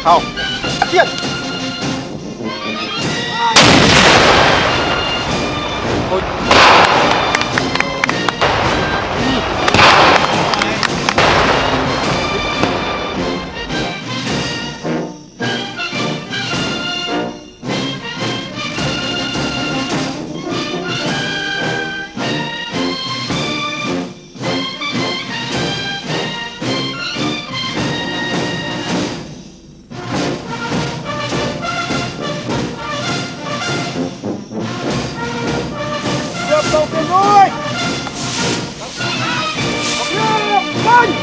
Hào Điện Thôi Đầu tiên thôi lên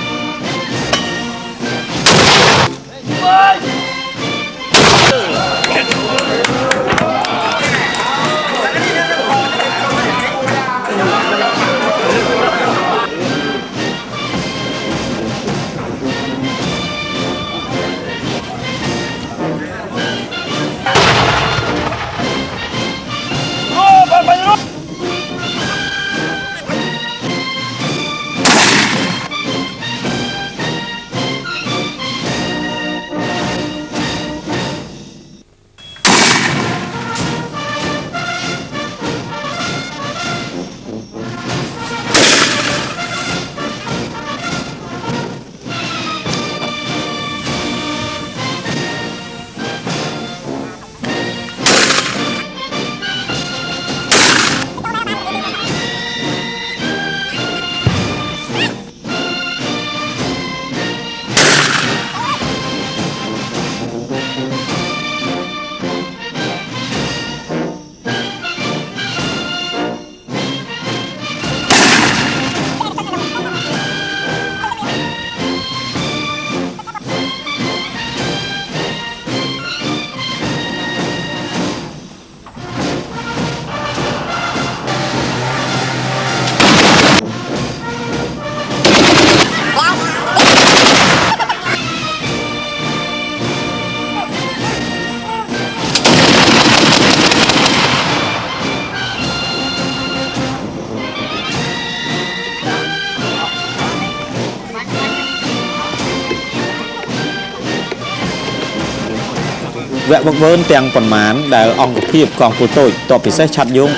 វគ្គវឹកវើទាំងប៉ុន្មានដែលអង្គភាពកងពលតូចតបពិសេសឆាត់យង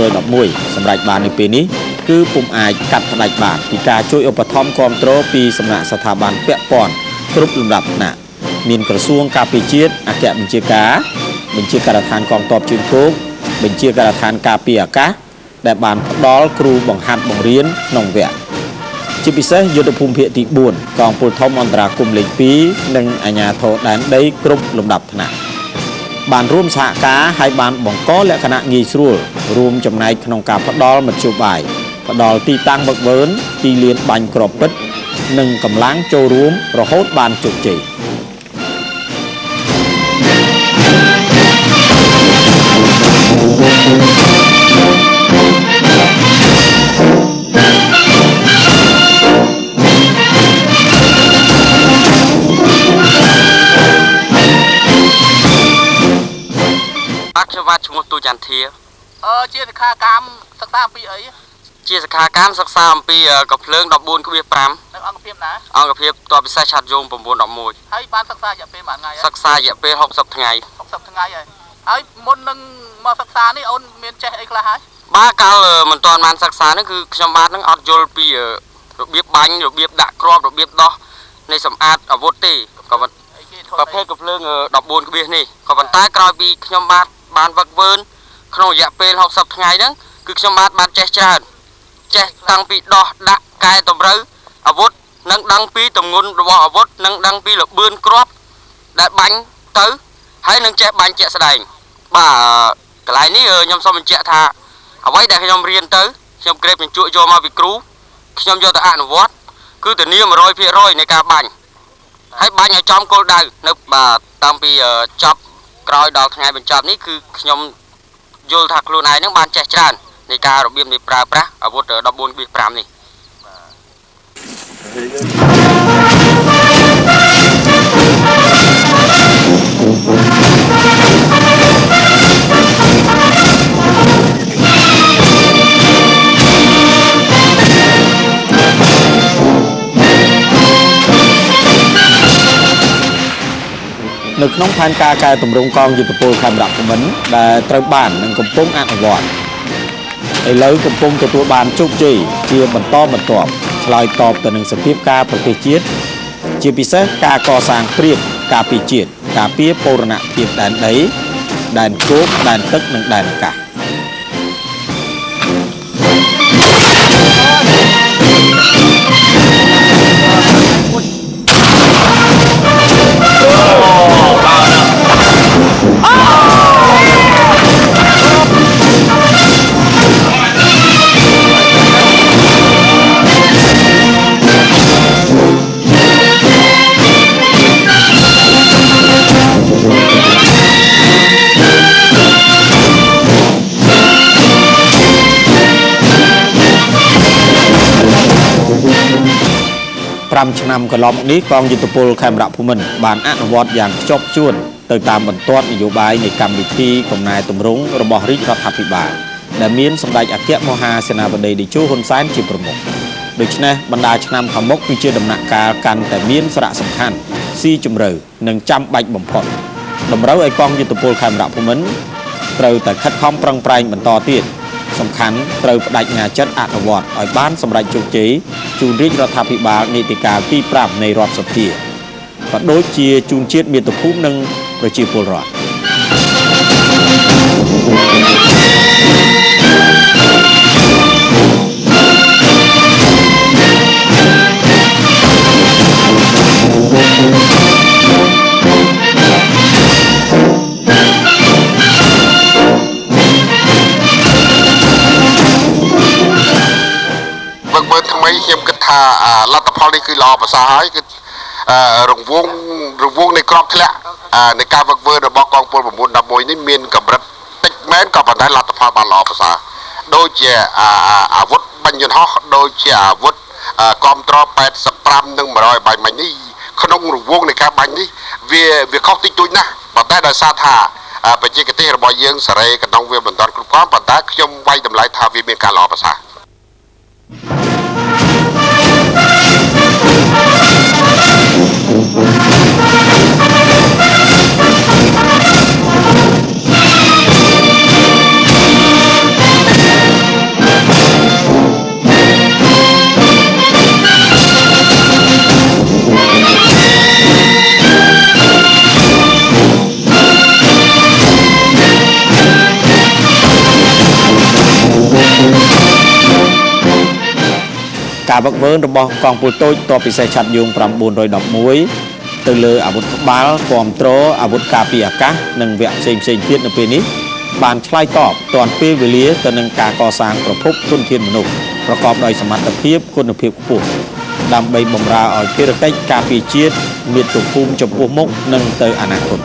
911សម្រាប់បាននៅពេលនេះគឺពុំអាចកាត់ផ្ដាច់បានពីការជួយឧបត្ថម្ភគ្រប់គ្រងពីសំណាក់ស្ថាប័នពាក់ព័ន្ធគ្រប់លំដាប់ថ្នាក់មានក្រសួងការពារជាតិអគ្គបញ្ជាការបញ្ជាការដ្ឋានកងទ័ពជើងគោកបញ្ជាការដ្ឋានការពារអាកាសដែលបានផ្ដល់គ្រូបង្ហាត់បង្រៀនក្នុងវគ្គជាពិសេសយុទ្ធភូមិភាគទី4កងពលធំអន្តរាគមន៍លេខ2និងអាជ្ញាធរដែនដីគ្រប់លំដាប់ថ្នាក់បានរួមសហការឲ្យបានបង្កលក្ខណៈងាយស្រួលរួមចំណែកក្នុងការផ្ដល់មធ្យោបាយផ្ដល់ទីតាំងវឹកវើទីលានបាញ់គ្រាប់ពិតនិងកម្លាំងចូលរួមរហូតបានជោគជ័យខ្ញុំបាទឈ្មោះទូចន្ទធាជាសិក្ខាកាមសិក្សាអំពីអីជាសិក្ខាកាមសិក្សាអំពីកំភ្លើង 14.5 នៅអង្គភាពណាអង្គភាពតបពិសេសឆាត់យង 911 ហើយបានសិក្សារយៈពេលប៉ុន្មានថ្ងៃសិក្សារយៈពេល60ថ្ងៃ60ថ្ងៃហើយមុននឹងមកសិក្សានេះអូនមានចេះអីខ្លះហើយបាទកាលមិនទាន់បានសិក្សាហ្នឹងគឺខ្ញុំបាទនឹងអត់យល់ពីរបៀបបាញ់របៀបដាក់គ្រាប់របៀបដោះនៃសម្អាតអាវុធទេក៏ប្រភេទកំភ្លើង 14 ក្បៀសនេះក៏ប៉ុន្តែក្រោយពីខ្ញុំបាទបានវឹកវើក្នុងរយៈពេល60ថ្ងៃហ្នឹងគឺខ្ញុំបានចេះច្រើនចេះតាំងពីដោះដាក់កែតម្រូវអាវុធនិងដឹងពីទម្ងន់របស់អាវុធនិងដឹងពីល្បឿនគ្រាប់ដែលបាញ់ទៅហើយនឹងចេះបាញ់ជាក់ស្ដែងបាទកន្លែងនេះខ្ញុំសូមបញ្ជាក់ថាអ្វីដែលខ្ញុំរៀនទៅខ្ញុំក្រេបបញ្ជក់យកមកពីគ្រូខ្ញុំយកទៅអនុវត្តគឺធានា 100% នៃការបាញ់ហើយបាញ់ឲ្យចំគោលដៅនៅបាទតាំងពីចប់ក្រោយដល់ថ្ងៃបញ្ចប់នេះគឺខ្ញុំយល់ថាខ្លួនឯងនឹងបានចេះច្រើននៃការរបៀបនៃប្រើប្រាស់អាវុធ 14.5 នេះ នៅក្នុងផែនការកែតម្រង់កងយុទ្ធពលខេមរភូមិន្ទដែលត្រូវបាននឹងកំពុងអនុវត្តឥឡូវកំពុងទទួលបានជោគជ័យជាបន្តបន្ទាប់ឆ្លើយតបទៅនឹងសភាពការប្រទេសជាតិជាពិសេសការកសាងព្រៀបការពារជាតិការពារបូរណភាពដែនដីដែនគោកដែនទឹកនិងដែនអាកាស5 ឆ្នាំកន្លងមកនេះកងយុទ្ធពលខេមរភូមិន្ទបានអនុវត្តយ៉ាងខ្ជាប់ខ្ជួនទៅតាមបន្ទាត់នយោបាយនៃកម្មវិធីកំណែទម្រង់របស់រាជរដ្ឋាភិបាលដែលមានសម្ដេចអគ្គមហាសេនាបតីតេជោហ៊ុនសែនជាប្រមុខដូច្នេះបណ្ដាឆ្នាំខាងមុខគឺជាដំណាក់កាលកាន់តែមានសារៈសំខាន់ស៊ីជម្រៅនិងចាំបាច់បំផុតតម្រូវឲ្យកងយុទ្ធពលខេមរភូមិន្ទត្រូវតែខិតខំប្រឹងប្រែងបន្តទៀតសំខាន់ត្រូវបដិញ្ញាចិត្តអនុវត្តឲ្យបានសម្រេចជោគជ័យជូនរាជរដ្ឋាភិបាលនីតិកាលទី5នៃរដ្ឋសភាក៏ដូចជាជូនជាតិមាតុភូមិនិងប្រជាពលរដ្ឋខ្ញុំគិតថាលទ្ធផលនេះគឺល្អប្រសើរហើយគឺរង្វង់នៃក្របធ្លាក់នៃការវឹកវើរបស់កងពល911នេះមានកម្រិតតិចមែនក៏ប៉ុន្តែលទ្ធផលបានល្អប្រសើរដូចជាអាវុធបញ្ញហោះដូចជាអាវុធគាំទ្រ85និង100បាញ់មិញនេះក្នុងរង្វង់នៃការបាញ់នេះវាខុសតិចតួចណាស់ប៉ុន្តែដោយសារថាបច្ចេកទេសរបស់យើងសេរីកណ្ដុងវាមិនទាន់គ្រប់គ្រាន់ប៉ុន្តែខ្ញុំវាយតម្លៃថាវាមានការល្អប្រសើរការវឹកវើរបស់កងពលតូចតបពិសេសឆ័ត្រយង911ទៅលើអាវុធក្បាលគាំទ្រអាវុធការពារអាកាសនិងវគ្គផ្សេងទៀតនៅពេលនេះបានឆ្លើយតបទាន់ពេលវេលាទៅនឹងការកសាងប្រភពធនធានមនុស្សប្រកបដោយសមត្ថភាពគុណភាពខ្ពស់ដើម្បីបម្រើឲ្យភារកិច្ចការពារជាតិមាតុភូមិចំពោះមុខនិងទៅអនាគត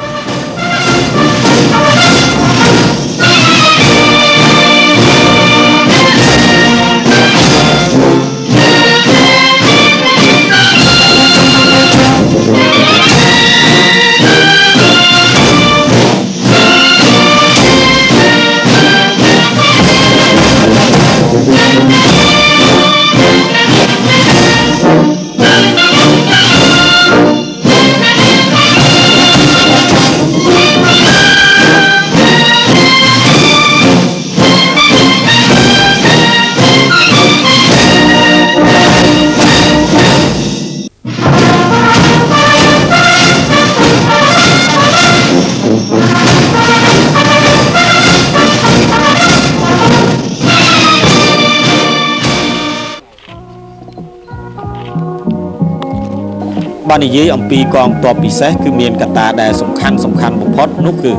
បាននិយាយអំពីកងទ័ពពិសេសគឺមានកត្តាដែលសំខាន់បំផុតនោះគឺ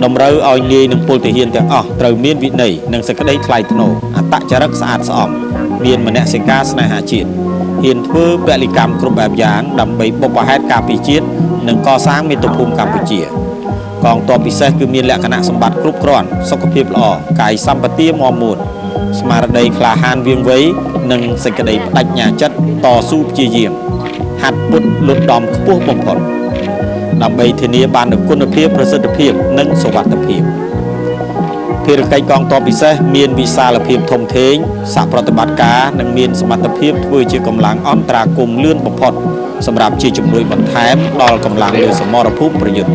តម្រូវឲ្យនាយនឹងពលទាហានទាំងអស់ត្រូវមានវិន័យនិងសេចក្តីថ្លៃថ្នូរអត្តចរិតស្អាតស្អំមានមនសិការស្នេហាជាតិហ៊ានធ្វើពលិកម្មគ្រប់បែបយ៉ាងដើម្បីបុព្វហេតុការពារជាតិនិងកសាងមាតុភូមិកម្ពុជាកងទ័ពពិសេសគឺមានលក្ខណៈសម្បត្តិគ្រប់គ្រាន់សុខភាពល្អកាយសម្បទាមាំមួនស្មារតីក្លាហានវាងវៃនិងសេចក្តីបដិញ្ញាចិត្តតស៊ូព្យាយាមហាត់ពុតលុតដំខ្ពស់បំផុតដើម្បីធានាបាននូវគុណភាពប្រសិទ្ធភាពនិងសុវត្ថិភាពភារកិច្ចកងទ័ពពិសេសមានវិសាលភាពធំធេងសហប្រតិបត្តិការនិងមានសមត្ថភាពធ្វើជាកម្លាំងអន្តរាគមន៍លឿនបំផុត សម្រាប់ជាជំនួយបន្ថែមដល់កម្លាំងលើសមរភូមិប្រយុទ្ធ